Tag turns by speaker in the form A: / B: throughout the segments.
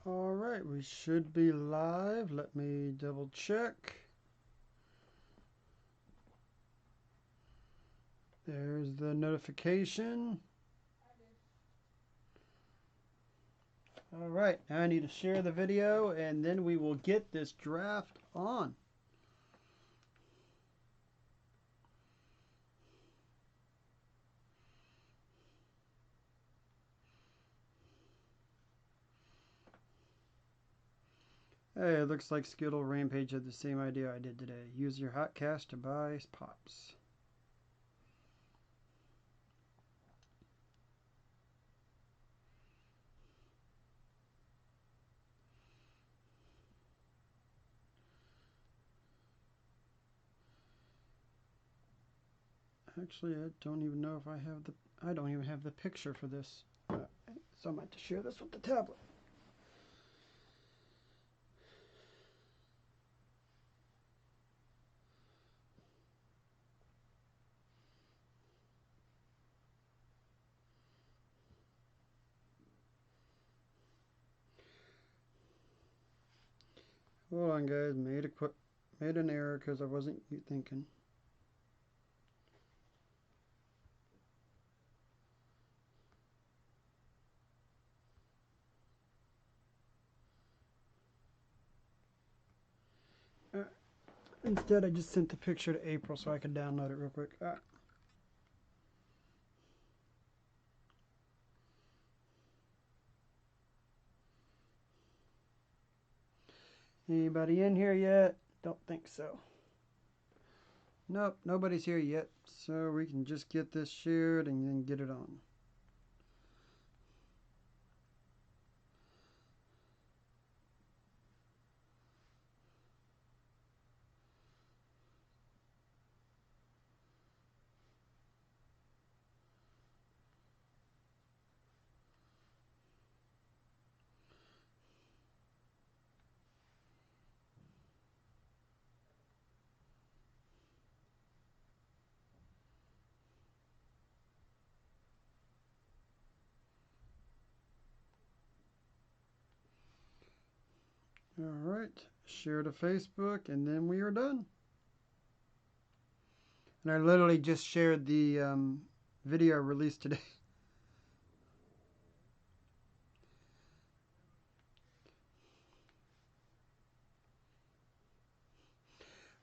A: All right, we should be live. Let me double check. There's the notification. All right, now I need to share the video and then we will get this draft on. Hey, it looks like Skittle Rampage had the same idea I did today. Use your hot cash to buy pops. Actually, I don't even know if I have the. I don't even have the picture for this. So I'm going to share this with the tablet. Hold on, guys. Made an error because I wasn't thinking. Instead, I just sent the picture to April so I could download it real quick. Anybody in here yet? Don't think so. Nope, nobody's here yet. So we can just get this shared and then get it on. All right, share to Facebook, and then we are done. And I literally just shared the video released today.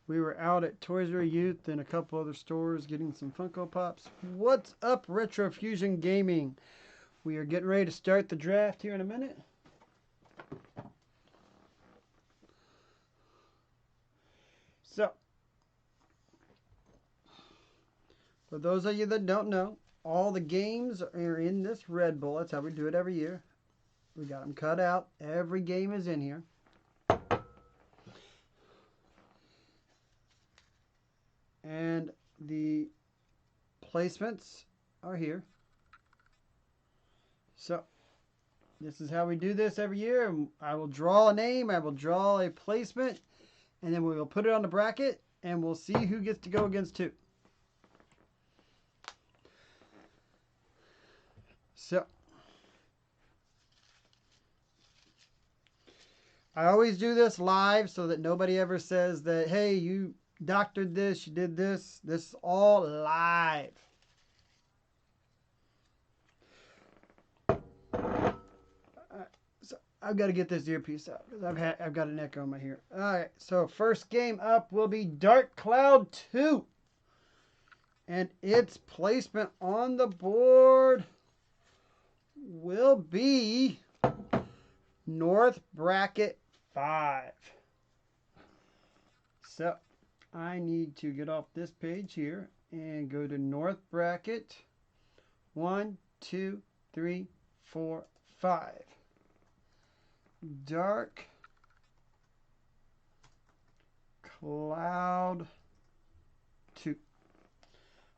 A: We were out at Toys R Youth and a couple other stores getting some Funko Pops. What's up, Retro Fusion Gaming? We are getting ready to start the draft here in a minute. So, for those of you that don't know, all the games are in this red bowl. That's how we do it every year. We got them cut out. Every game is in here. And the placements are here. So, this is how we do this every year. I will draw a name, I will draw a placement, and then we will put it on the bracket, and we'll see who gets to go against who. So, I always do this live so that nobody ever says that, hey, you doctored this, you did this. This is all live. So I've got to get this earpiece out because I've got an echo in my ear. All right, so first game up will be Dark Cloud 2. And its placement on the board will be North Bracket 5. So I need to get off this page here and go to North Bracket 1, 2, 3, 4, 5. Dark Cloud 2.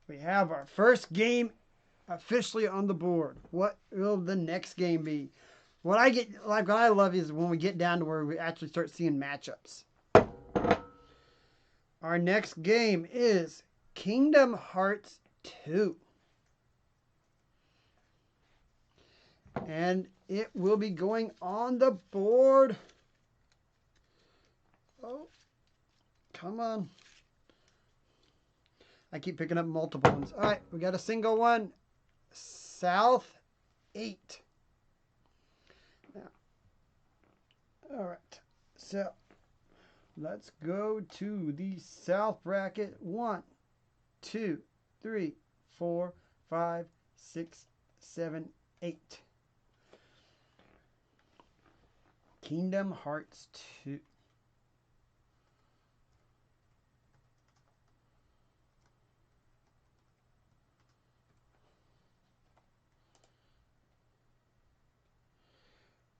A: We have our first game officially on the board. What will the next game be? What I love is when we get down to where we actually start seeing matchups. Our next game is Kingdom Hearts 2. And it will be going on the board. Oh, come on. I keep picking up multiple ones. All right, we got a single one. South 8. Now, all right, so let's go to the South bracket. 1, 2, 3, 4, 5, 6, 7, 8. Kingdom Hearts 2.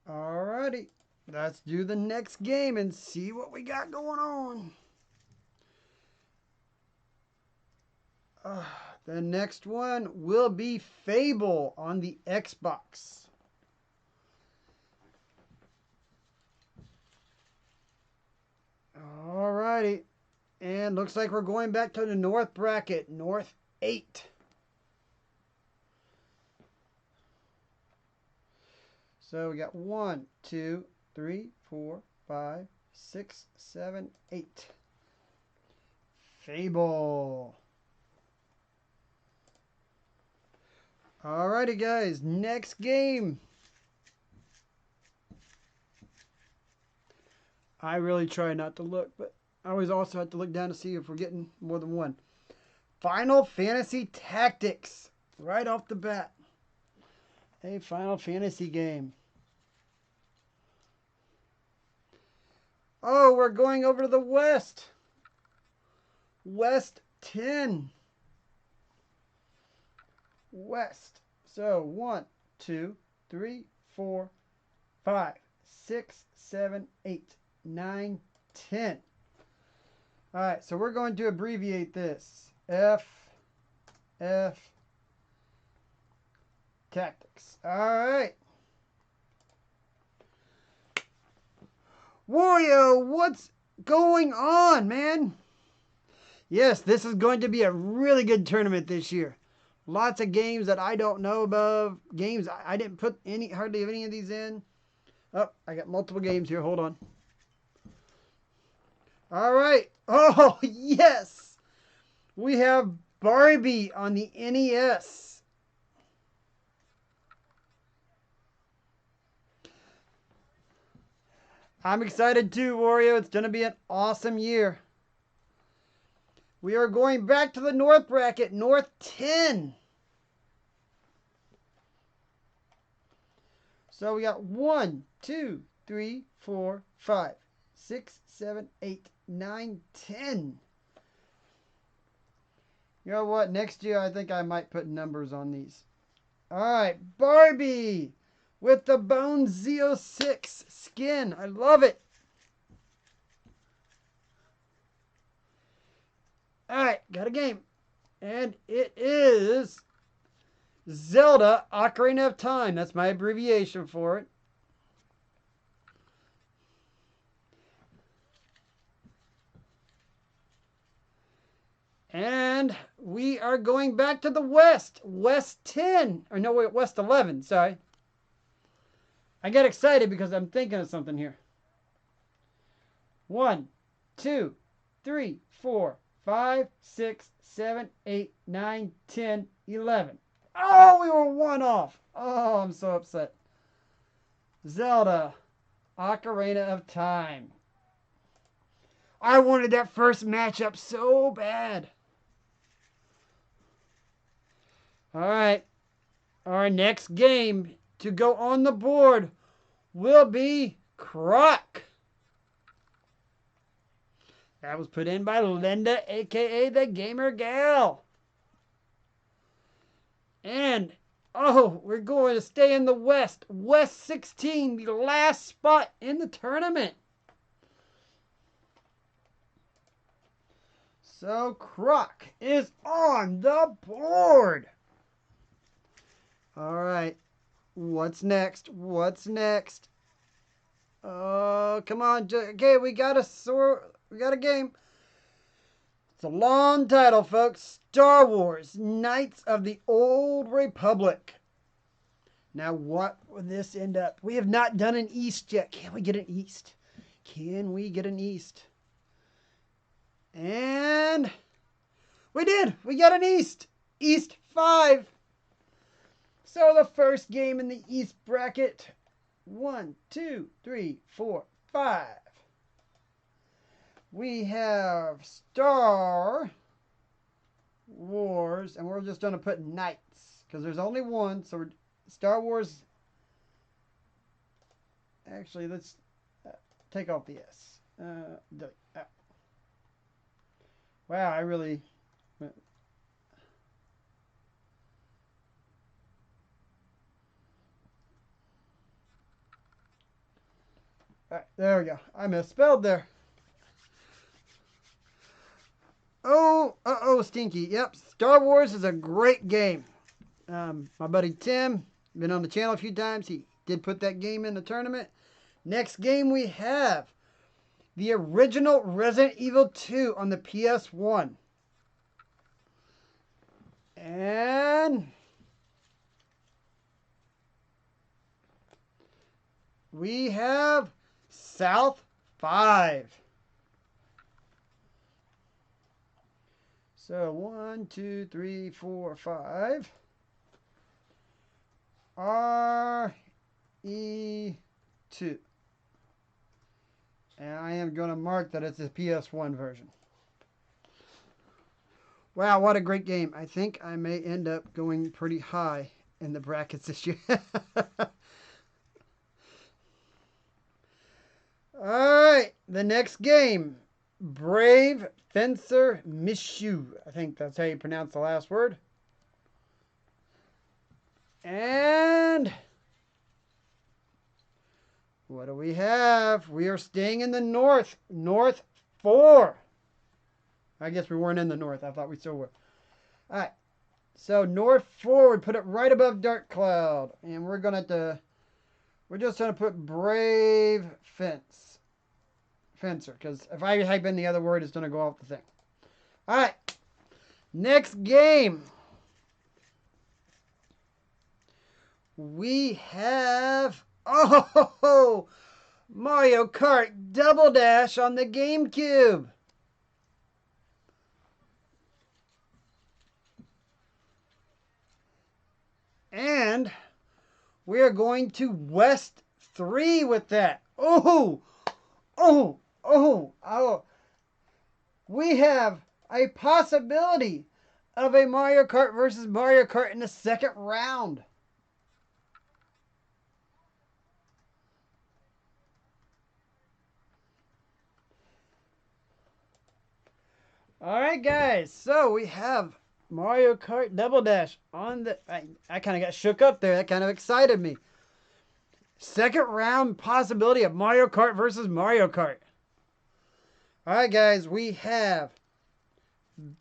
A: Alrighty, let's do the next game and see what we got going on. The next one will be Fable on the Xbox. Alrighty, and looks like we're going back to the North bracket, North 8. So we got 1, 2, 3, 4, 5, 6, 7, 8. Fable. Alrighty, guys. Next game. I really try not to look, but I always also have to look down to see if we're getting more than one. Final Fantasy Tactics. Right off the bat. A Final Fantasy game. Oh, we're going over to the West. West 10. West. So 1, 2, 3, 4, 5, 6, 7, 8, 9, 10. All right, so we're going to abbreviate this. F Tactics. All right. Wario, what's going on, man? Yes, this is going to be a really good tournament this year. Lots of games that I don't know about. Games I didn't put hardly any of these in. Oh, I got multiple games here. Hold on. All right. Oh, yes. We have Barbie on the NES. I'm excited too, Wario. It's going to be an awesome year. We are going back to the North bracket, North 10. So we got 1, 2, 3, 4, 5, 6, 7, 8, 9, 10. You know what? Next year, I think I might put numbers on these. All right, Barbie with the Bone Z06 skin. I love it. All right, got a game. And it is Zelda Ocarina of Time. That's my abbreviation for it. And we are going back to the West. West 10. Or no, wait, West 11. Sorry. I get excited because I'm thinking of something here. 1, 2, 3, 4, 5, 6, 7, 8, 9, 10, 11. Oh, we were one off. Oh, I'm so upset. Zelda Ocarina of Time. I wanted that first matchup so bad. All right. Our next game to go on the board will be Croc. That was put in by Linda, a.k.a. the Gamer Gal. And, oh, we're going to stay in the West. West 16, the last spot in the tournament. So, Croc is on the board. All right. What's next? What's next? Oh, come on. Okay, we got a game. It's a long title, folks. Star Wars: Knights of the Old Republic. Now, what will this end up? We have not done an East yet. Can we get an East? Can we get an East? And we did. We got an East. East 5. So the first game in the East bracket. 1, 2, 3, 4, 5. We have Star Wars, and we're just going to put Knights because there's only one. So we're Star Wars. Actually, let's take off the S. Wow, I really. All right, there we go. I misspelled there. Oh, stinky. Yep, Star Wars is a great game. My buddy Tim, been on the channel a few times. He did put that game in the tournament. Next game we have the original Resident Evil 2 on the PS1. And we have South 5. So 1, 2, 3, 4, 5. RE2. And I am going to mark that it's a PS1 version. Wow, what a great game. I think I may end up going pretty high in the brackets this year. Alright, the next game. Brave Fencer Mishu. I think that's how you pronounce the last word. And what do we have? We are staying in the north. North 4. I guess we weren't in the north. I thought we still were. All right. So North 4, we put it right above Dark Cloud. And we're going to we're just going to put Brave Fencer. Because if I type in the other word, it's going to go off the thing. All right. Next game. We have, Mario Kart Double Dash on the GameCube. And we are going to West 3 with that. We have a possibility of a Mario Kart versus Mario Kart in the second round. Alright guys, so we have Mario Kart Double Dash on the... I kind of got shook up there. That kind of excited me. Second round possibility of Mario Kart versus Mario Kart. Alright guys, we have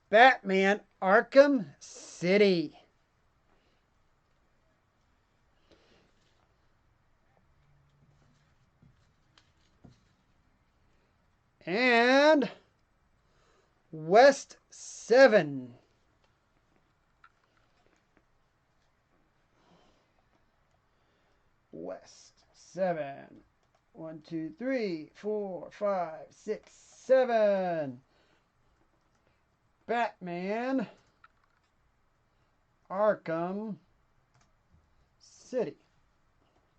A: Batman Arkham City. And West 7. West 7. 1, 2, 3, 4, 5, 6, 7. Batman Arkham City.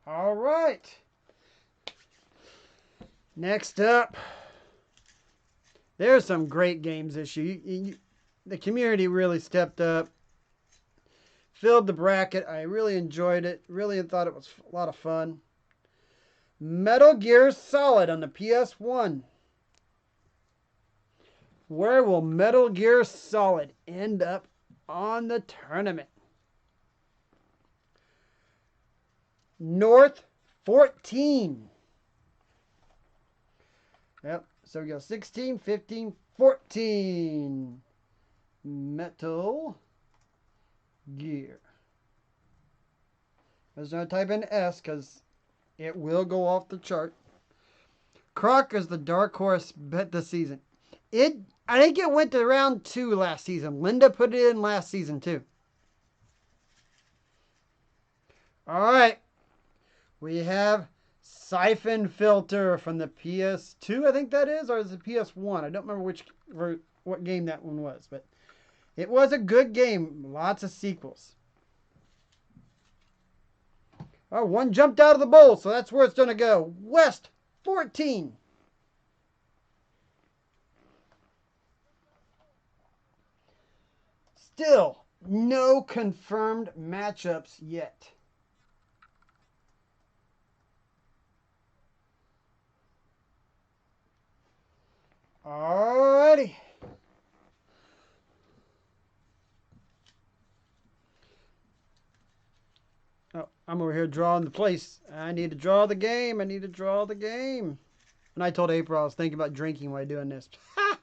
A: All right. Next up, there's some great games this year. The community really stepped up, filled the bracket. I really enjoyed it. Really thought it was a lot of fun. Metal Gear Solid on the PS1. Where will Metal Gear Solid end up on the tournament? North 14. Yep, so we go 16, 15, 14. Metal Gear. I was going to type in S because it will go off the chart. Croc is the dark horse bet this season. I think it went to round 2 last season. Linda put it in last season too. All right. We have Siphon Filter from the PS2, I think that is, or is it PS1? I don't remember what game that one was, but it was a good game. Lots of sequels. Oh, one jumped out of the bowl, so that's where it's going to go. West 14. Still, no confirmed matchups yet. Alrighty. Oh, I'm over here drawing the place. I need to draw the game. I need to draw the game. And I told April I was thinking about drinking while doing this. Ha!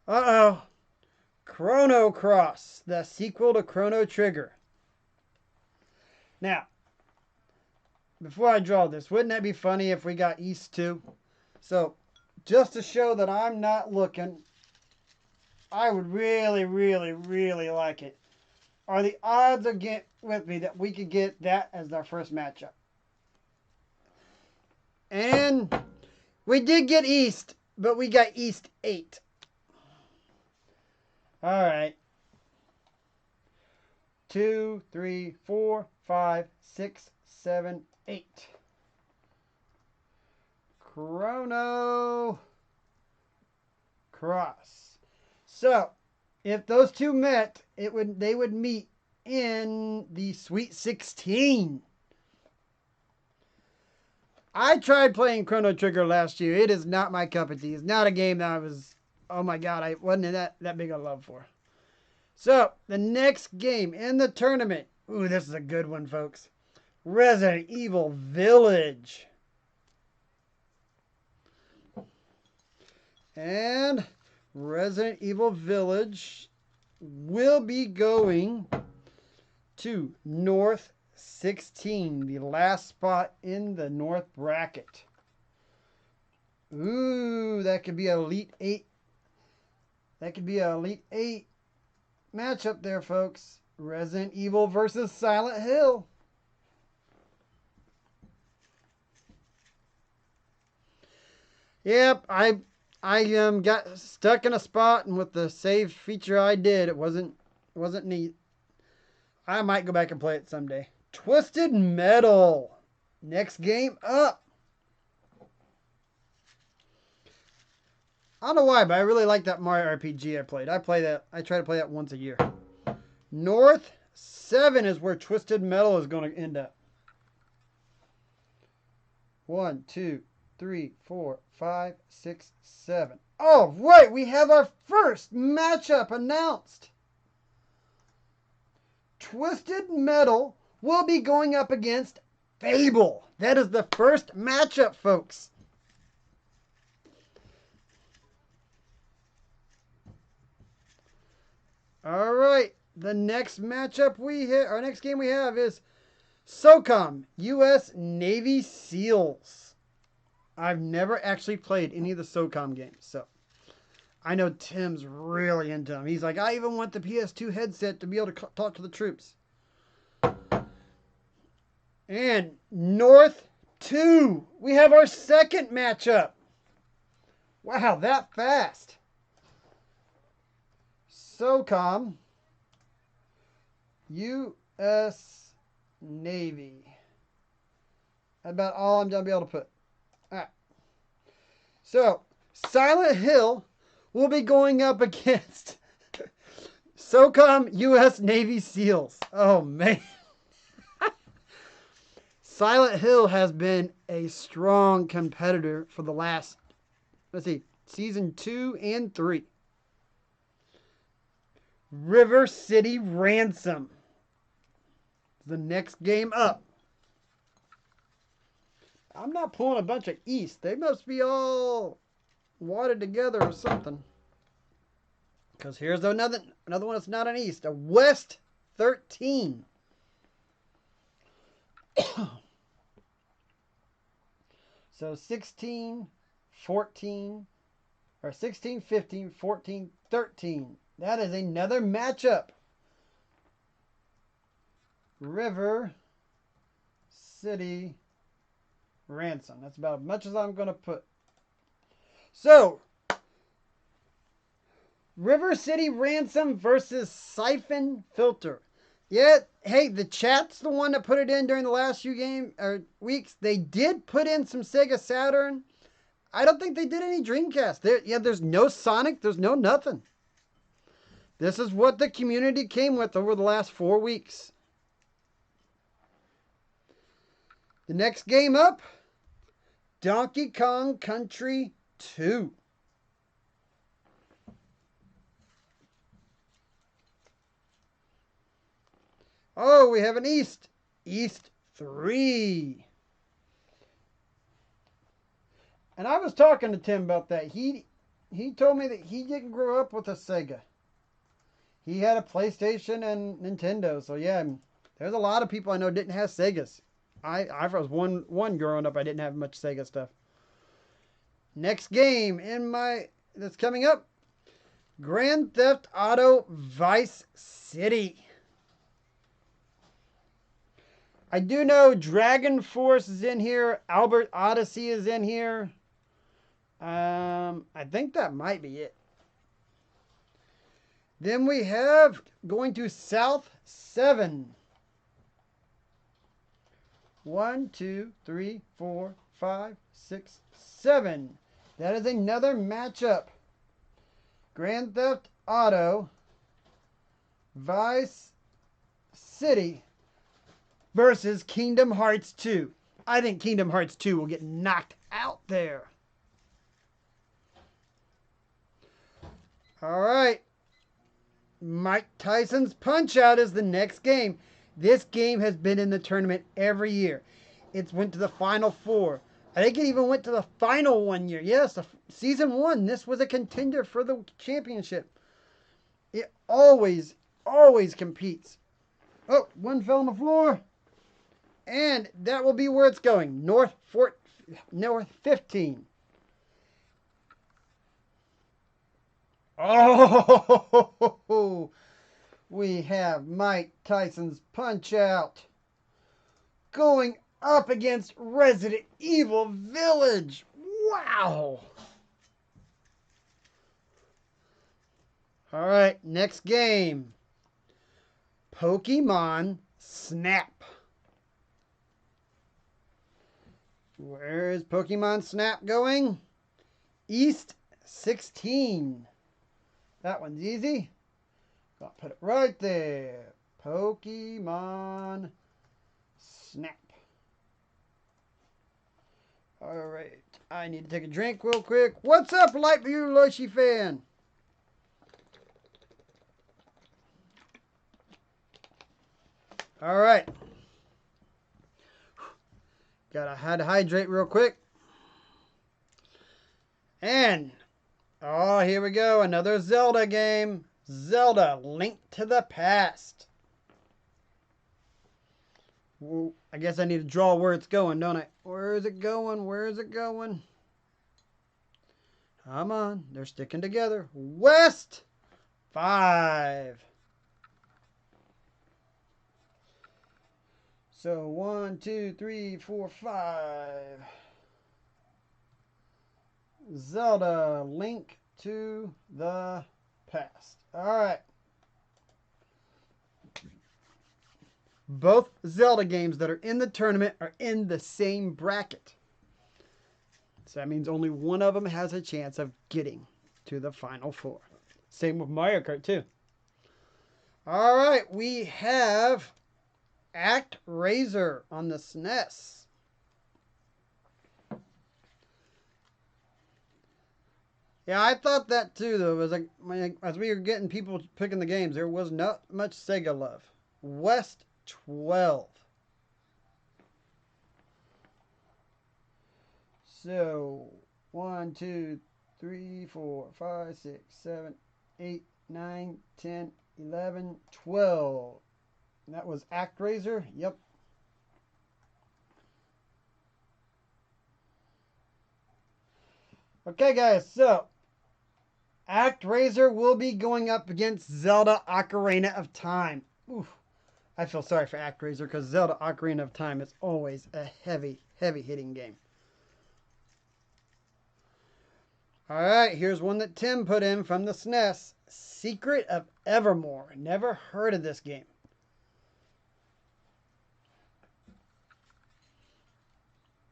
A: Uh-oh. Chrono Cross, the sequel to Chrono Trigger. Now, before I draw this, wouldn't that be funny if we got East 2? So, just to show that I'm not looking, I would really, really, really like it. Are the odds again with me that we could get that as our first matchup? And we did get East, but we got East 8. All right. 2, 3, 4, 5, 6, 7, 8. Chrono Cross. So, if those two met, they would meet in the Sweet 16. I tried playing Chrono Trigger last year. It is not my cup of tea. It's not a game that I was, oh my god, I wasn't in that big of love for. So, the next game in the tournament. Ooh, this is a good one, folks. Resident Evil Village. And Resident Evil Village will be going to North 16, the last spot in the North bracket. Ooh, that could be an Elite 8. That could be an Elite 8 matchup there, folks. Resident Evil versus Silent Hill. Yep, I got stuck in a spot, and with the save feature I did, it wasn't neat. I might go back and play it someday. Twisted Metal. Next game up. I don't know why, but I really like that Mario RPG I played. I try to play that once a year. North 7 is where Twisted Metal is going to end up. 1, 2, 3, 4, 5, 6, 7. Oh, right, we have our first matchup announced. Twisted Metal will be going up against Fable. That is the first matchup, folks. All right, the next matchup our next game we have is SOCOM, U.S. Navy SEALs. I've never actually played any of the SOCOM games, so I know Tim's really into them. He's like, I even want the PS2 headset to be able to talk to the troops. And North 2, we have our second matchup. Wow, that fast. SOCOM, U.S. Navy. About all I'm going to be able to put. All right. So, Silent Hill will be going up against SOCOM U.S. Navy SEALs. Oh, man. Silent Hill has been a strong competitor for the last, season 2 and 3. River City Ransom. The next game up. I'm not pulling a bunch of East. They must be all wadded together or something. Because here's another one that's not an East. A West 13. So 16, 14, or 16, 15, 14, 13. That is another matchup. River City Ransom. That's about as much as I'm going to put. So, River City Ransom versus Siphon Filter. Yeah, hey, the chat's the one that put it in during the last few weeks. They did put in some Sega Saturn. I don't think they did any Dreamcast. There's no Sonic. There's no nothing. This is what the community came with over the last 4 weeks. The next game up, Donkey Kong Country 2. Oh, we have an East. East 3. And I was talking to Tim about that. He told me that he didn't grow up with a Sega. He had a PlayStation and Nintendo. So yeah, there's a lot of people I know didn't have Segas. I was one growing up. I didn't have much Sega stuff. Next game that's coming up, Grand Theft Auto Vice City. I do know Dragon Force is in here. Albert Odyssey is in here. I think that might be it. Then we have going to South 7. 1, 2, 3, 4, 5, 6, 7. That is another matchup. Grand Theft Auto Vice City versus Kingdom Hearts 2. I think Kingdom Hearts 2 will get knocked out there. All right. Mike Tyson's Punch-Out is the next game. This game has been in the tournament every year. It's went to the Final Four. I think it even went to the final one year. Yes, season 1. This was a contender for the championship. It always competes. Oh, one fell on the floor. And that will be where it's going. North 15. Oh, we have Mike Tyson's Punch-Out going up against Resident Evil Village. Wow. All right, next game. Pokemon Snap. Where is Pokemon Snap going? East 16. That one's easy. I'll put it right there. Pokemon Snap. All right. I need to take a drink real quick. What's up, Lightview Loshi fan? All right. Had to hydrate real quick. And, oh, here we go. Another Zelda game. Zelda, Link to the Past. Well, I guess I need to draw where it's going, don't I? Where is it going? Where is it going? Come on. They're sticking together. West 5. So 1, 2, 3, 4, 5. Zelda, Link to the Past. All right. Both Zelda games that are in the tournament are in the same bracket. So that means only one of them has a chance of getting to the Final Four. Same with Mario Kart too. All right, we have ActRaiser on the SNES. Yeah, I thought that too, though. It was like, as we were getting people picking the games, there was not much Sega love. West 12. So, 1, 2, 3, 4, 5, 6, 7, 8, 9, 10, 11, 12. And that was ActRaiser. Yep. Okay, guys, so ActRaiser will be going up against Zelda Ocarina of Time. Oof. I feel sorry for ActRaiser because Zelda Ocarina of Time is always a heavy, heavy hitting game. Alright, here's one that Tim put in from the SNES. Secret of Evermore. Never heard of this game.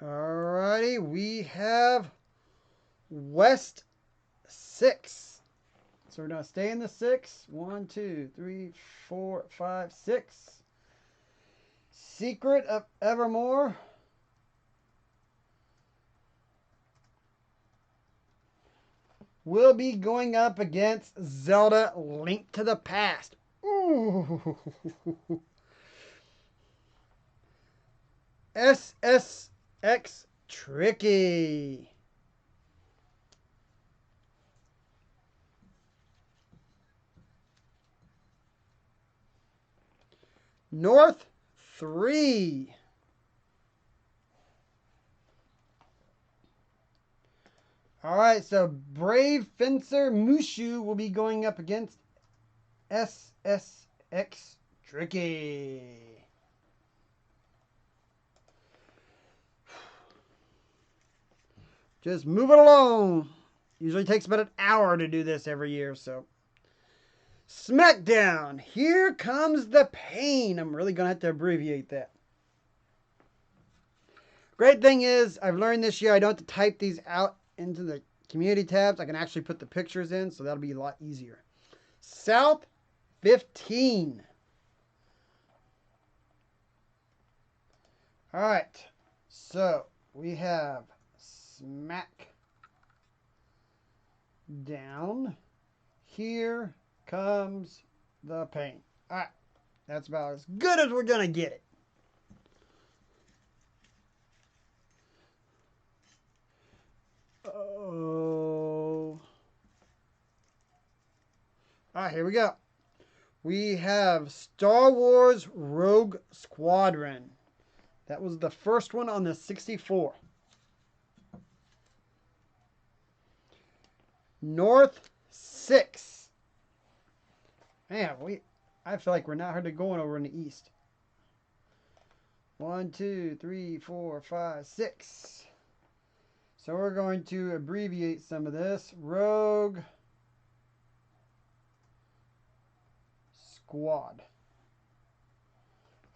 A: Alrighty, we have West 6. So we're going to stay in the 6. 1, 2, 3, 4, 5, 6. Secret of Evermore. Will be going up against Zelda Link to the Past. Ooh. SSX Tricky. North 3. Alright, so Brave Fencer Mushu will be going up against SSX Tricky. Just move it along. Usually takes about an hour to do this every year, so. Smackdown. Here comes the pain. I'm really going to have to abbreviate that. Great thing is, I've learned this year I don't have to type these out into the community tabs. I can actually put the pictures in, so that'll be a lot easier. South 15. All right. So, we have Smack Down. Here comes the pain. All right. That's about as good as we're going to get it. Oh. All right, here we go. We have Star Wars Rogue Squadron. That was the first one on the 64. North 6. Man, I feel like we're not hardly going over in the east. 1, 2, 3, 4, 5, 6. So we're going to abbreviate some of this. Rogue Squad.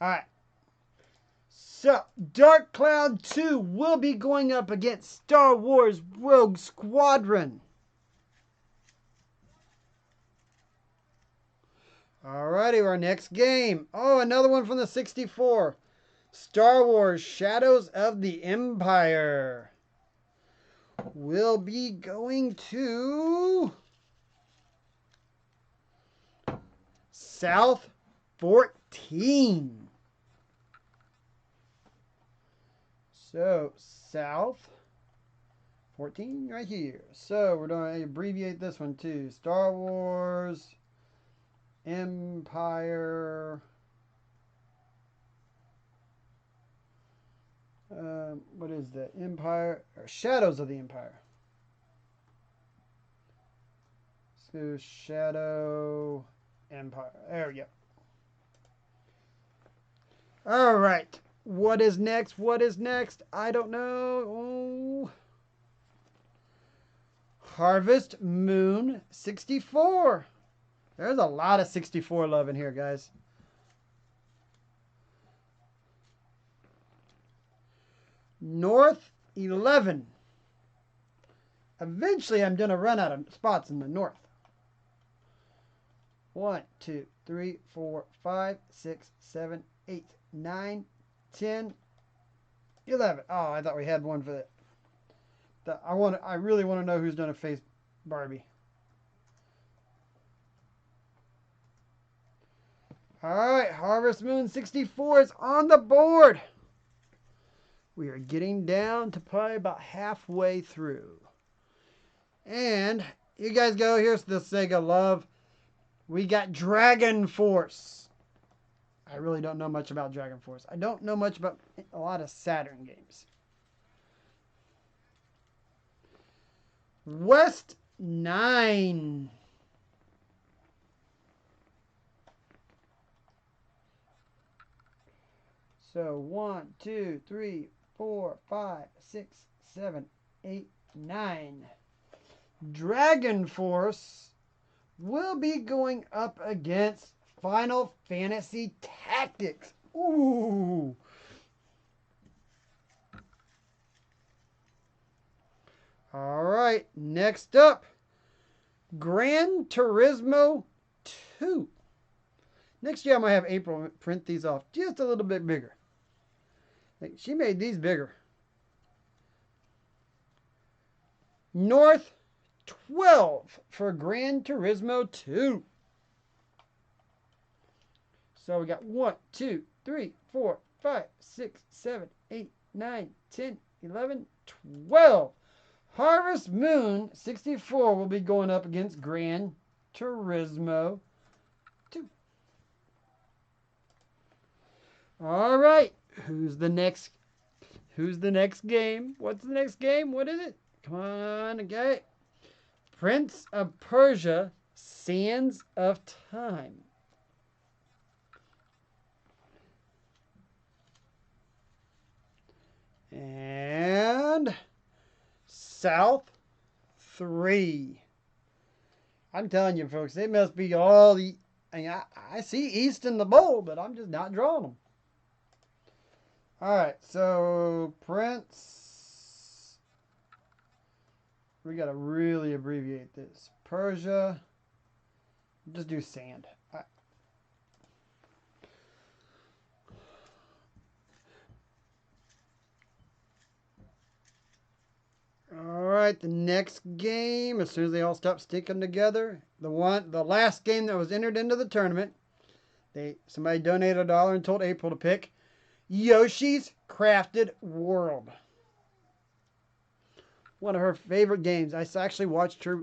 A: Alright. So, Dark Cloud 2 will be going up against Star Wars Rogue Squadron. Alrighty, our next game. Oh, another one from the 64. Star Wars Shadows of the Empire. We'll be going to South 14. So, South 14 right here. So, we're going to abbreviate this one too. Star Wars Empire. What is that? Empire, or Shadows of the Empire. So, Shadow Empire. There we go. All right. What is next? What is next? I don't know. Oh. Harvest Moon 64. There's a lot of 64 love in here, guys. North 11. Eventually, I'm going to run out of spots in the north. 1, 2, 3, 4, 5, 6, 7, 8, 9, 10, 11. Oh, I thought we had one for that. I really want to know who's going to face Barbie. All right, Harvest Moon 64 is on the board. We are getting down to probably about halfway through. And you guys go, here's the Sega love. We got Dragon Force. I really don't know much about Dragon Force. I don't know much about a lot of Saturn games. West 9. So 1, 2, 3, 4, 5, 6, 7, 8, 9. Dragon Force will be going up against Final Fantasy Tactics. Ooh. All right, next up, Gran Turismo 2. Next year, I might have April print these off just a little bit bigger. She made these bigger. North 12 for Gran Turismo 2. So we got 1, 2, 3, 4, 5, 6, 7, 8, 9, 10, 11, 12. Harvest Moon 64 will be going up against Gran Turismo 2. All right. Who's the next game? What's the next game? What is it? Come on, okay. Prince of Persia, Sands of Time. And South 3. I'm telling you, folks, they must be all the... I see East in the bowl, but I'm just not drawing them. All right, so Prince... We got to really abbreviate this. Persia. Just do sand. All right, the next game, as soon as they all stop sticking together, the last game that was entered into the tournament, somebody donated $1 and told April to pick Yoshi's Crafted World. One of her favorite games. I actually watched her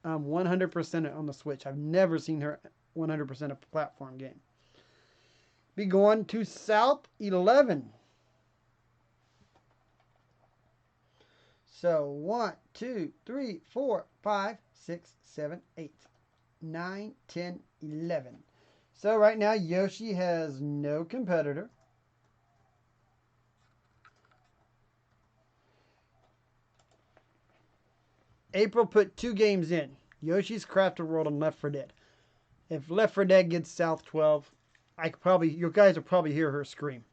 A: 100% on the Switch. I've never seen her 100% a platform game. Be going to South 11. So 1, 2, 3, 4, 5, 6, 7, 8, 9, 10, 11. So right now Yoshi has no competitor. April put 2 games in. Yoshi's Crafted World and Left 4 Dead. If Left 4 Dead gets South 12, you guys will probably hear her scream.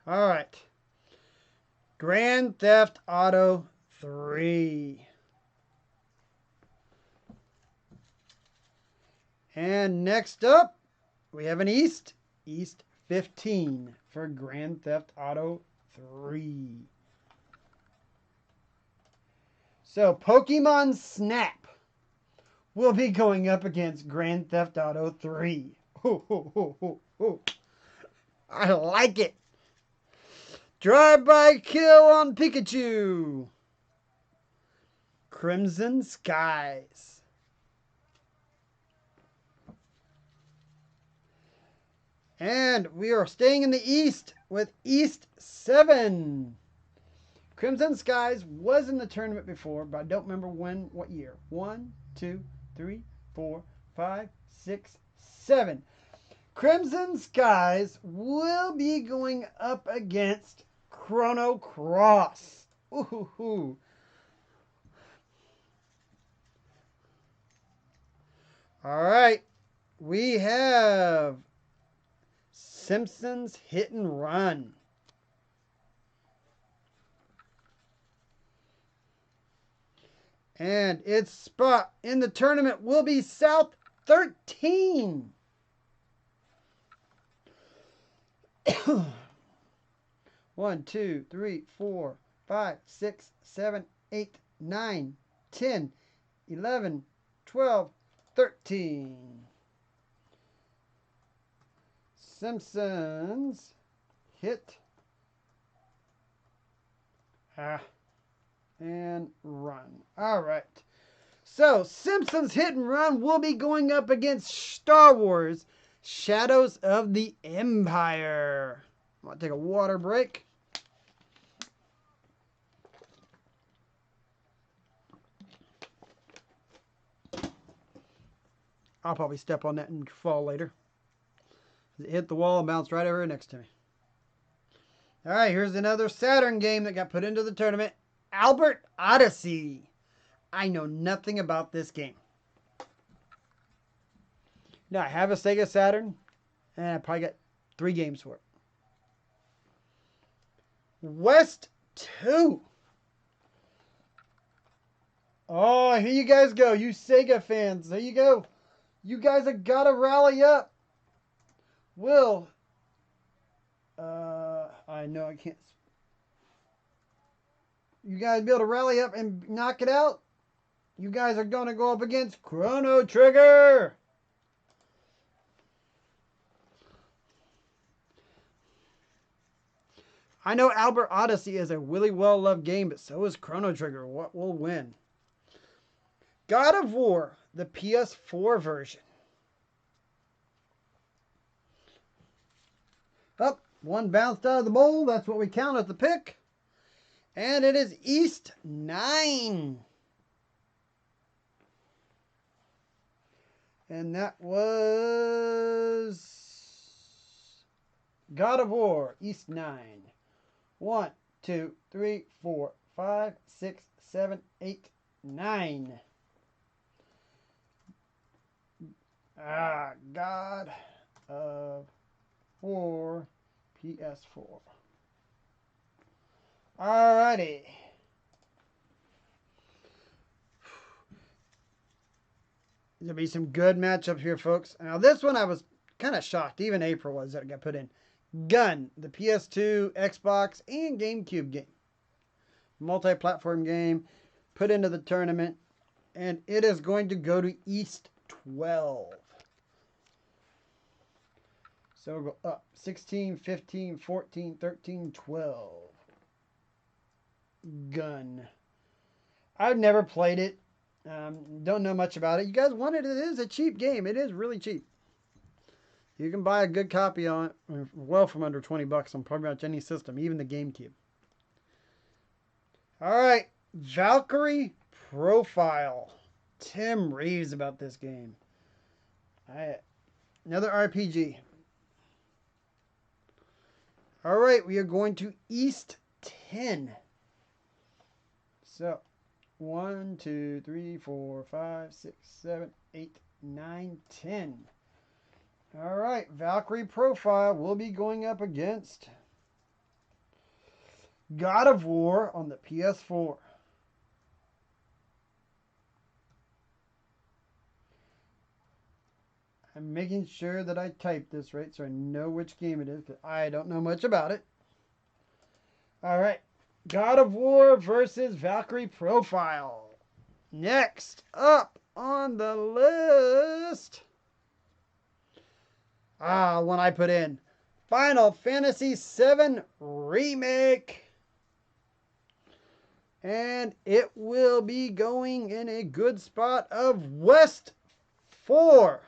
A: All right. Grand Theft Auto 3. And next up, we have an East 15 for Grand Theft Auto 3. So Pokemon Snap will be going up against Grand Theft Auto 3. I like it. Drive-by kill on Pikachu. Crimson Skies. And we are staying in the East with East 7. Crimson Skies was in the tournament before, but I don't remember what year. 1, 2, 3, 4, 5, 6, 7. Crimson Skies will be going up against Chrono Cross. Ooh. All right. We have Simpsons Hit and Run. And its spot in the tournament will be South 13. One, 2, 3, 4, 5, 6, 7, 8, 9, 10, 11, 12, 13. Simpsons Hit and Run. All right. So, Simpsons Hit and Run will be going up against Star Wars Shadows of the Empire. I'm going to take a water break. I'll probably step on that and fall later. It hit the wall and bounced right over next to me. All right, here's another Saturn game that got put into the tournament. Albert Odyssey. I know nothing about this game. Now, I have a Sega Saturn, and I probably got 3 games for it. West 2. Oh, here you guys go. You Sega fans. There you go. You guys have got to rally up. Will. I know I can't. You guys be able to rally up and knock it out? You guys are going to go up against Chrono Trigger. I know Albert Odyssey is a really well-loved game, but so is Chrono Trigger. What will win? God of War, the PS4 version. Up, one bounced out of the bowl. That's what we count as the pick. And it is East 9. And that was God of War, East 9. 1, 2, 3, 4, 5, 6, 7, 8, 9. God of War, PS4. Alrighty. There'll be some good matchup here, folks. Now, this one I was kind of shocked. Even April was that it got put in. Gun, the PS2, Xbox, and GameCube game. Multi-platform game. Put into the tournament. And it is going to go to East 12. So we'll go up. 16, 15, 14, 13, 12. Gun. I've never played it. Don't know much about it. You guys want it? It is a cheap game. It is really cheap. You can buy a good copy on it, well, from under 20 bucks on pretty much any system, even the GameCube. All right, Valkyrie Profile. Tim raves about this game. Another RPG. All right, we are going to East 10. So, 1, 2, 3, 4, 5, 6, 7, 8, 9, 10. All right, Valkyrie Profile will be going up against God of War on the PS4. I'm making sure that I type this right so I know which game it is, because I don't know much about it. All right, God of War versus Valkyrie Profile. Next up on the list. One I put in. Final Fantasy VII Remake. And it will be going in a good spot of West 4.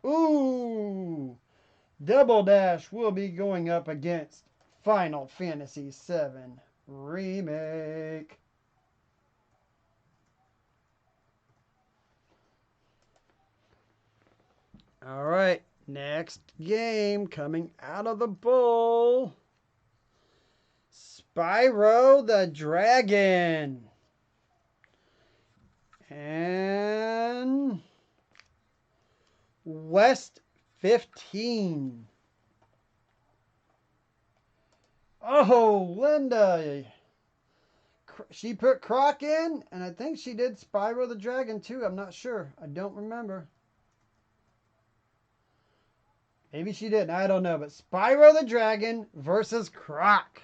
A: Ooh. Double Dash will be going up against Final Fantasy VII Remake. All right, next game coming out of the bowl. Spyro the Dragon. And West 15. Oh, Linda. She put Croc in, and I think she did Spyro the Dragon too. I'm not sure. I don't remember. Maybe she didn't. I don't know. But Spyro the Dragon versus Croc.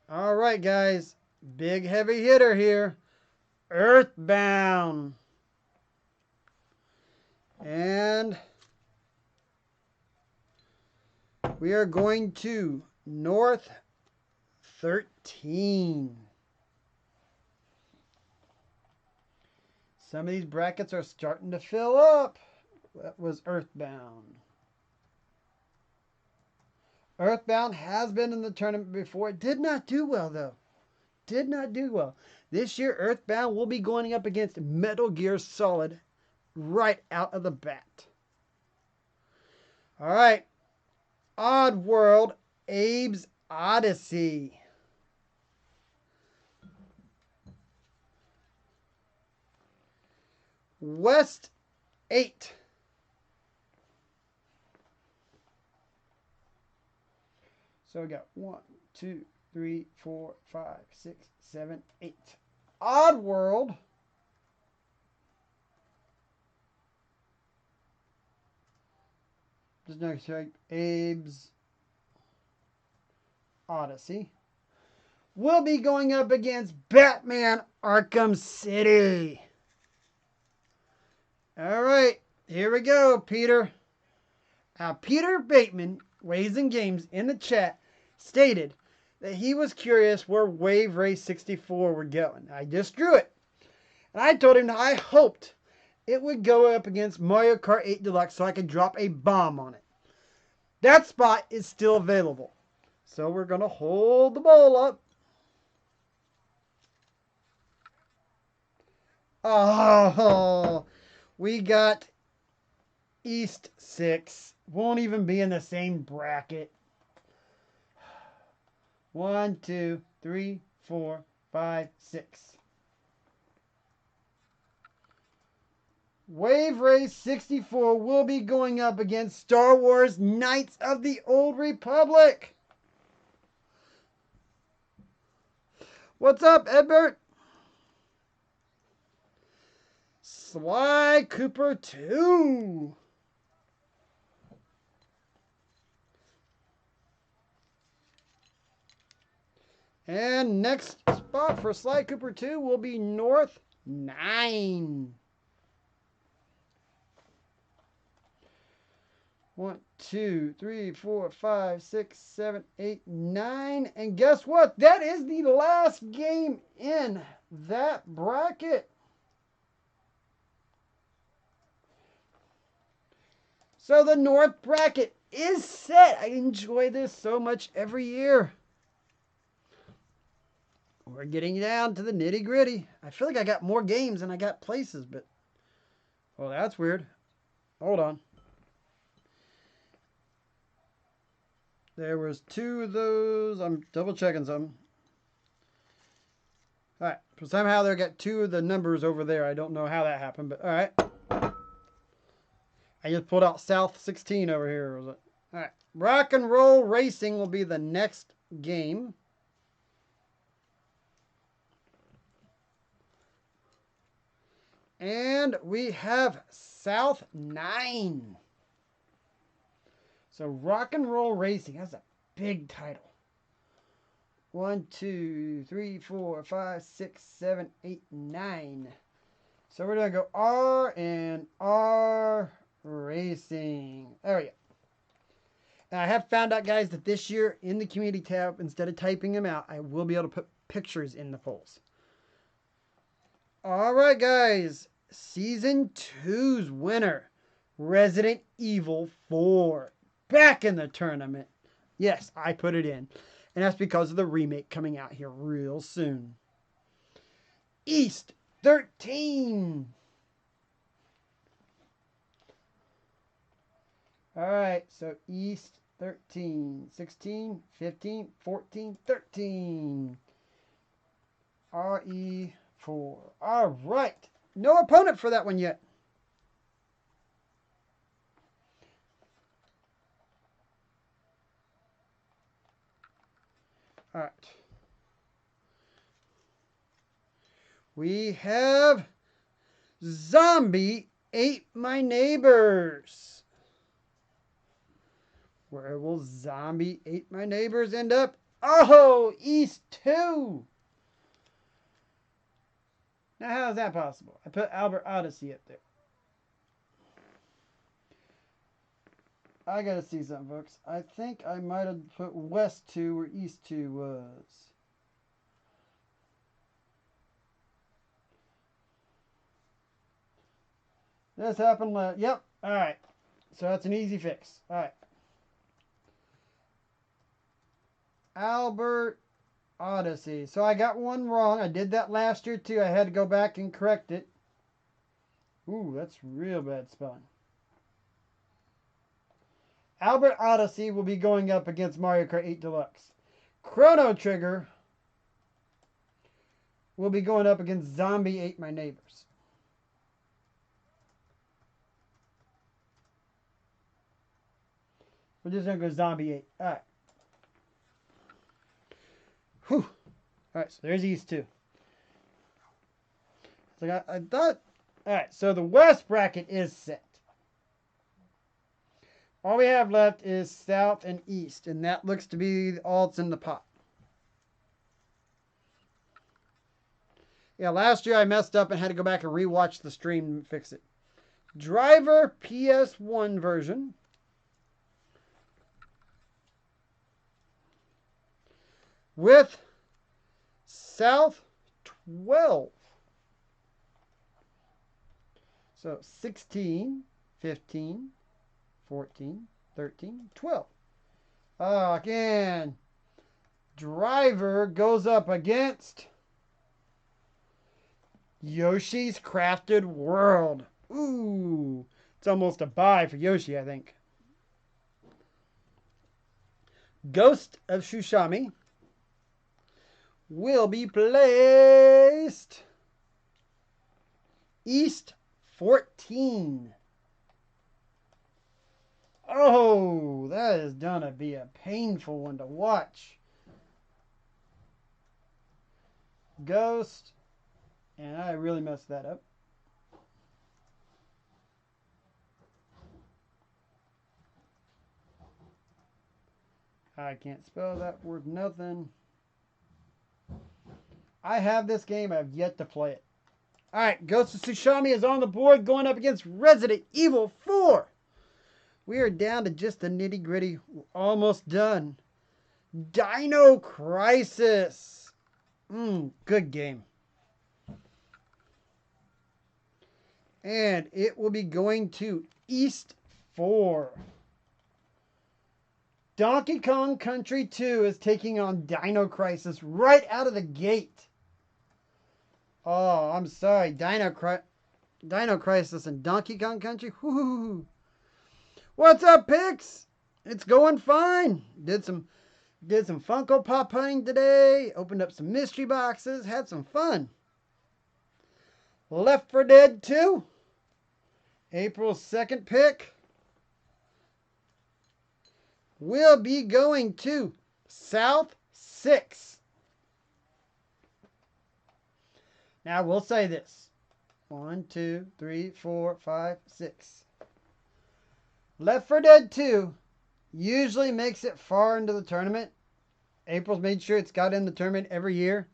A: All right, guys. Big heavy hitter here. Earthbound. And we are going to North 13. Some of these brackets are starting to fill up. That was Earthbound. Earthbound has been in the tournament before. It did not do well, though. did not do well. This year, Earthbound will be going up against Metal Gear Solid right out of the bat. All right. Oddworld, Abe's Odyssey. West 8. So we got 1, 2, 3, 4, 5, 6, 7, 8. Oddworld. Just next to Abe's Odyssey. We'll be going up against Batman Arkham City. All right, here we go, Peter. Now, Peter Bateman, Ways and Games, in the chat, stated that he was curious where Wave Race 64 were going. I just drew it. And I told him I hoped it would go up against Mario Kart 8 Deluxe so I could drop a bomb on it. That spot is still available. So we're going to hold the ball up. Oh, we got East 6. Won't even be in the same bracket. 1, 2, 3, 4, 5, 6. Wave Race 64 will be going up against Star Wars Knights of the Old Republic. What's up, Edbert? Sly Cooper 2. And next spot for Sly Cooper 2 will be North 9. 1, 2, 3, 4, 5, 6, 7, 8, 9. And guess what? That is the last game in that bracket. So the North bracket is set. I enjoy this so much every year. We're getting down to the nitty gritty. I feel like I got more games than I got places, but... well, that's weird. Hold on. There was 2 of those. I'm double checking some. All right. Somehow they got 2 of the numbers over there. I don't know how that happened, but all right. I just pulled out South 16 over here. Was it? All right. Rock and Roll Racing will be the next game. And we have South 9. So Rock and Roll Racing, that's a big title. 1, 2, 3, 4, 5, 6, 7, 8, 9. So we're going to go R and R Racing. There we go. Now I have found out, guys, that this year in the community tab, instead of typing them out, I will be able to put pictures in the polls. All right, guys. Season 2's winner, Resident Evil 4. Back in the tournament. Yes, I put it in. And that's because of the remake coming out here real soon. East 13. All right, so East 13, 16, 15, 14, 13. RE4. All right. No opponent for that one yet. All right. We have Zombie Ate My Neighbors. Where will Zombie Ate My Neighbors end up? Oh, East 2. Now, how is that possible? I put Albert Odyssey up there. I gotta see something, folks. I think I might have put West 2 where East 2 was. This happened last. Yep. All right. So that's an easy fix. All right. Albert Odyssey. So I got one wrong. I did that last year too. I had to go back and correct it. Ooh, that's real bad spelling. Albert Odyssey will be going up against Mario Kart 8 Deluxe. Chrono Trigger will be going up against Zombie Ate My Neighbors. We're just going to go Zombie 8. All right. Whew. All right, so there's these two. So I thought... All right, so the West bracket is set. All we have left is South and East, and that looks to be all that's in the pot. Yeah, last year I messed up and had to go back and rewatch the stream and fix it. Driver PS1 version. With South 12. So 16, 15, 14, 13, 12. Again, Driver goes up against Yoshi's Crafted World. Ooh, it's almost a bye for Yoshi, I think. Ghost of Tsushima will be placed East 14. Oh, that is gonna be a painful one to watch. Ghost, and I really messed that up. I can't spell that word nothing. I have this game, I've yet to play it. Alright, Ghost of Tsushima is on the board going up against Resident Evil 4. We are down to just the nitty gritty. We're almost done. Dino Crisis. Good game. And it will be going to East 4. Donkey Kong Country 2 is taking on Dino Crisis right out of the gate. Oh, I'm sorry. Dino Crisis and Donkey Kong Country. Whoo. What's up, Pix? It's going fine. Did some Funko Pop hunting today. Opened up some mystery boxes. Had some fun. Left 4 Dead 2. April's second pick will be going to South 6. Now, we'll say this. 1, 2, 3, 4, 5, 6. Left 4 Dead 2 usually makes it far into the tournament. April's made sure it's got in the tournament every year.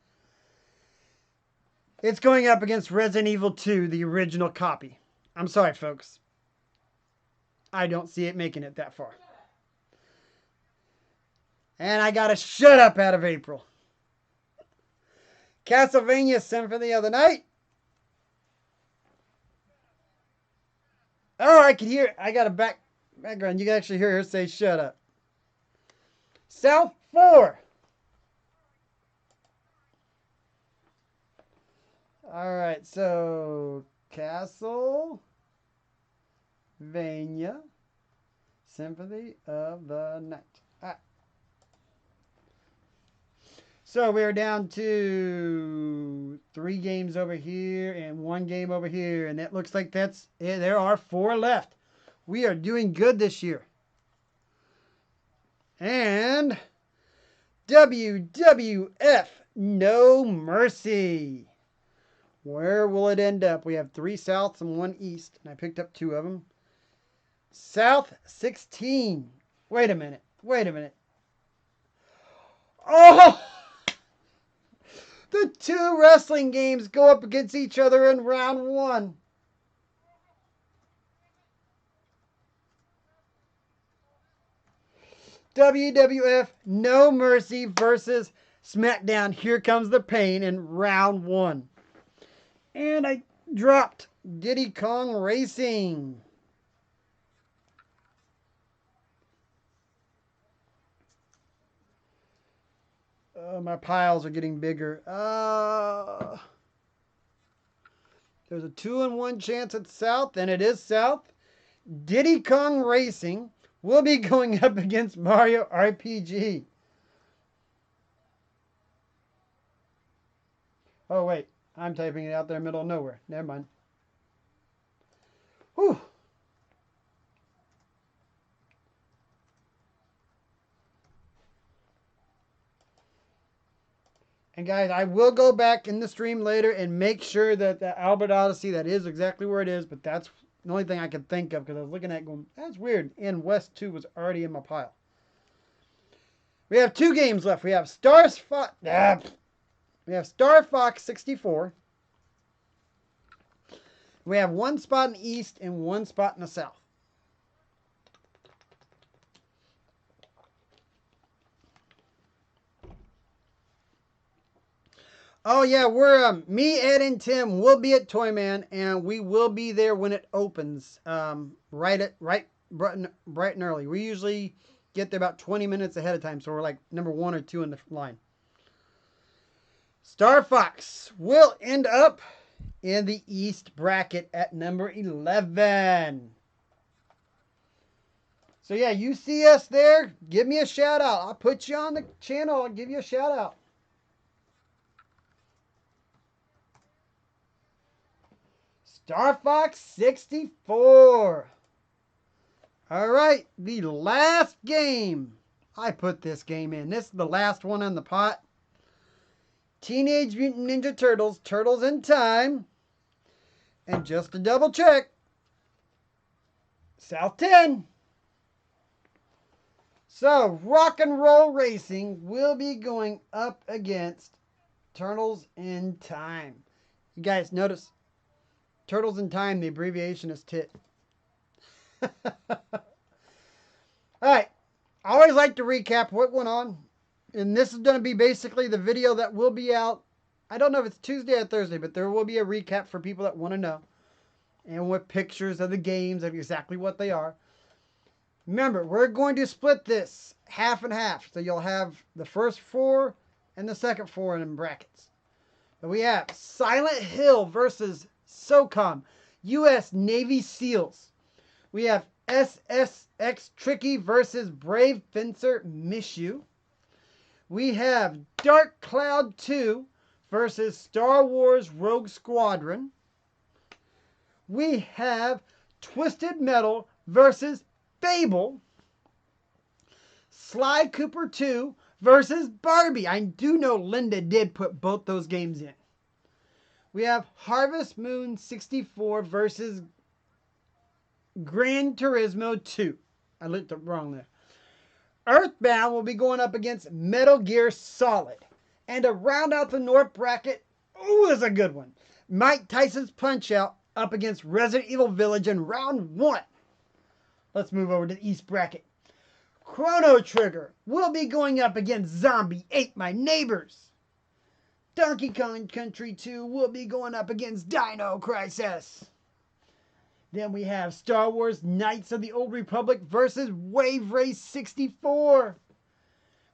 A: It's going up against Resident Evil 2, the original copy. I'm sorry, folks. I don't see it making it that far. And I got a shut up out of April. Castlevania Symphony of the Night. Oh, I can hear. I got a background. You can actually hear her say shut up. South 4. All right, so Castlevania Symphony of the Night. All right. So we are down to 3 games over here and 1 game over here. And it looks like that's it. There are 4 left. We are doing good this year. And WWF No Mercy. Where will it end up? We have 3 Souths and 1 East. And I picked up 2 of them. South 16. Wait a minute. Oh! The 2 wrestling games go up against each other in round 1. WWF No Mercy versus SmackDown. Here Comes the Pain in round 1. And I dropped Diddy Kong Racing. My piles are getting bigger. There's a 2-in-1 chance it's South, and it is South. Diddy Kong Racing will be going up against Mario RPG. Oh, wait. I'm typing it out there in the middle of nowhere. Never mind. Whew. And guys, I will go back in the stream later and make sure that the Albert Odyssey, that is exactly where it is, but that's the only thing I could think of because I was looking at it going, that's weird. And West 2 was already in my pile. We have 2 games left. We have Star Fox 64. We have 1 spot in the East and 1 spot in the South. Oh yeah, we're me, Ed, and Tim will be at Toyman, and we will be there when it opens. Bright and early. We usually get there about 20 minutes ahead of time, so we're like number 1 or 2 in the line. Star Fox will end up in the East bracket at number 11. So yeah, you see us there, give me a shout out. I'll put you on the channel. I'll give you a shout out. Star Fox 64. All right, the last game. I put this game in. This is the last one in the pot. Teenage Mutant Ninja Turtles, Turtles in Time. And just to double check, South 10. So, Rock and Roll Racing will be going up against Turtles in Time. You guys notice, Turtles in Time, the abbreviation is TIT. Alright, I always like to recap what went on. And this is going to be basically the video that will be out. I don't know if it's Tuesday or Thursday, but there will be a recap for people that want to know. And with pictures of the games of exactly what they are. Remember, we're going to split this half and half. So you'll have the first 4 and the second 4 in brackets. But we have Silent Hill versus SOCOM, U.S. Navy SEALs. We have SSX Tricky versus Brave Fencer Mishu. We have Dark Cloud 2 versus Star Wars Rogue Squadron. We have Twisted Metal versus Fable. Sly Cooper 2 versus Barbie. I do know Linda did put both those games in. We have Harvest Moon 64 versus Gran Turismo 2. I looked up wrong there. Earthbound will be going up against Metal Gear Solid. And to round out the North bracket, ooh, is a good one. Mike Tyson's Punch-Out up against Resident Evil Village in round 1. Let's move over to the East bracket. Chrono Trigger will be going up against Zombie Ate My Neighbors. Donkey Kong Country 2 will be going up against Dino Crisis. Then we have Star Wars Knights of the Old Republic versus Wave Race 64.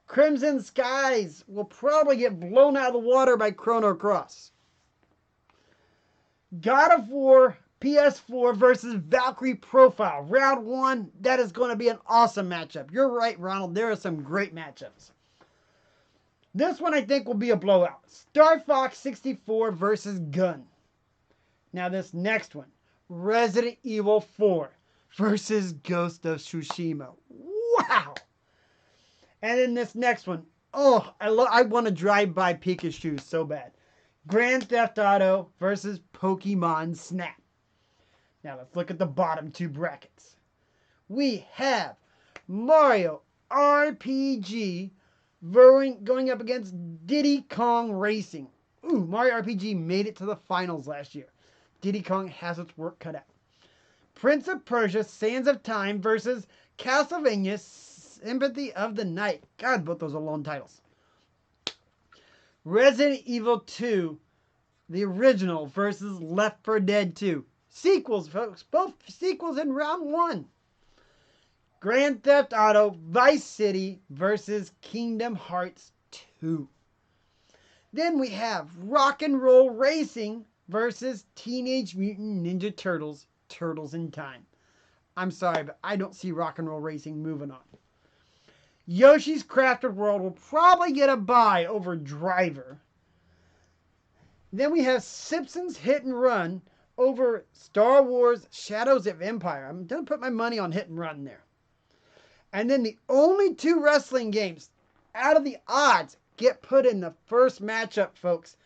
A: Crimson Skies will probably get blown out of the water by Chrono Cross. God of War PS4 versus Valkyrie Profile. Round 1, that is going to be an awesome matchup. You're right, Ronald. There are some great matchups. This one I think will be a blowout. Star Fox 64 versus Gun. Now this next one. Resident Evil 4 versus Ghost of Tsushima. Wow! And then this next one. Oh, I want to drive by Pikachu so bad. Grand Theft Auto versus Pokemon Snap. Now let's look at the bottom 2 brackets. We have Mario RPG going up against Diddy Kong Racing. Ooh, Mario RPG made it to the finals last year. Diddy Kong has its work cut out. Prince of Persia Sands of Time versus Castlevania Symphony of the Night. God, both those are long titles. Resident Evil 2, the original, versus Left 4 Dead 2. Sequels, folks. Both sequels in round 1. Grand Theft Auto Vice City versus Kingdom Hearts 2. Then we have Rock and Roll Racing versus Teenage Mutant Ninja Turtles, Turtles in Time. I'm sorry, but I don't see Rock and Roll Racing moving on. Yoshi's Crafted World will probably get a bye over Driver. Then we have Simpsons Hit and Run over Star Wars Shadows of Empire. I'm going to put my money on Hit and Run there. And then the only 2 wrestling games out of the odds get put in the first matchup, folks.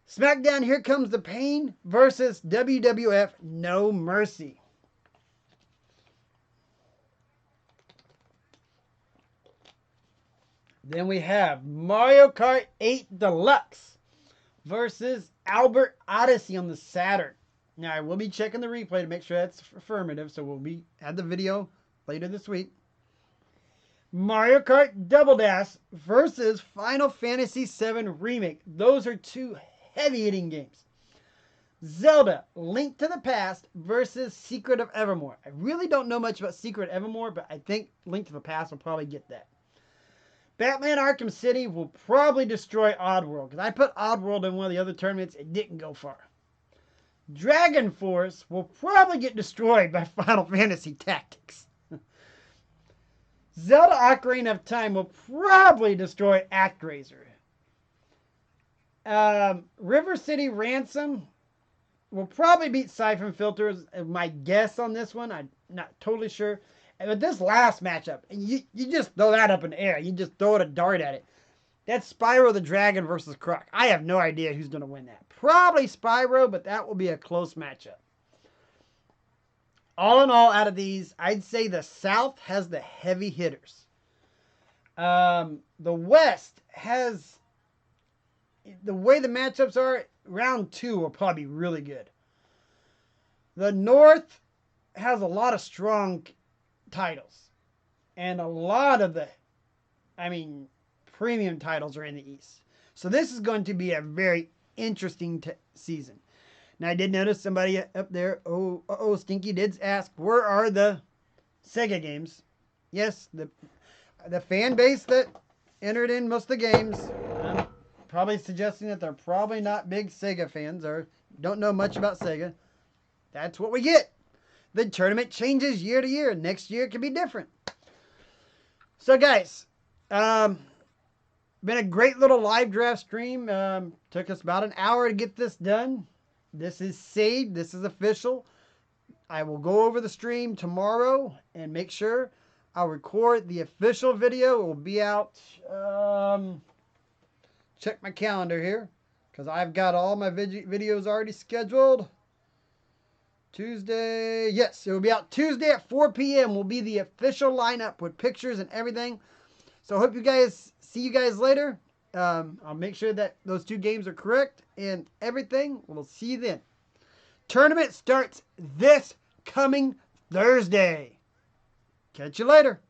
A: SmackDown Here Comes the Pain versus WWF No Mercy. Then we have Mario Kart 8 Deluxe versus Albert Odyssey on the Saturn. Now, I will be checking the replay to make sure that's affirmative, so we'll add the video later this week. Mario Kart Double Dash versus Final Fantasy VII Remake. Those are 2 heavy-hitting games. Zelda Link to the Past versus Secret of Evermore. I really don't know much about Secret of Evermore, but I think Link to the Past will probably get that. Batman Arkham City will probably destroy Oddworld, because I put Oddworld in one of the other tournaments. It didn't go far. Dragon Force will probably get destroyed by Final Fantasy Tactics. Zelda Ocarina of Time will probably destroy ActRaiser. River City Ransom will probably beat Siphon Filters. My guess on this one, I'm not totally sure. But this last matchup, you just throw that up in the air. You just throw a dart at it. That's Spyro the Dragon versus Croc. I have no idea who's going to win that. Probably Spyro, but that will be a close matchup. All in all, out of these, I'd say the South has the heavy hitters. The West has, the way the matchups are, round 2 will probably be really good. The North has a lot of strong titles. And a lot of the, premium titles are in the East. So this is going to be a very interesting season. Now, I did notice somebody up there, Stinky did ask, where are the Sega games? Yes, the fan base that entered in most of the games, I'm probably suggesting that they're probably not big Sega fans or don't know much about Sega. That's what we get. The tournament changes year to year. Next year it can be different. So, guys, been a great little live draft stream. Took us about an hour to get this done. This is saved. This is official. I will go over the stream tomorrow and make sure I'll record the official video. It will be out. Check my calendar here because I've got all my videos already scheduled. Tuesday. Yes, it will be out Tuesday at 4 p.m. will be the official lineup with pictures and everything. So I hope you guys see you guys later. I'll make sure that those 2 games are correct and everything. We'll see you then. Tournament starts this coming Thursday. Catch you later.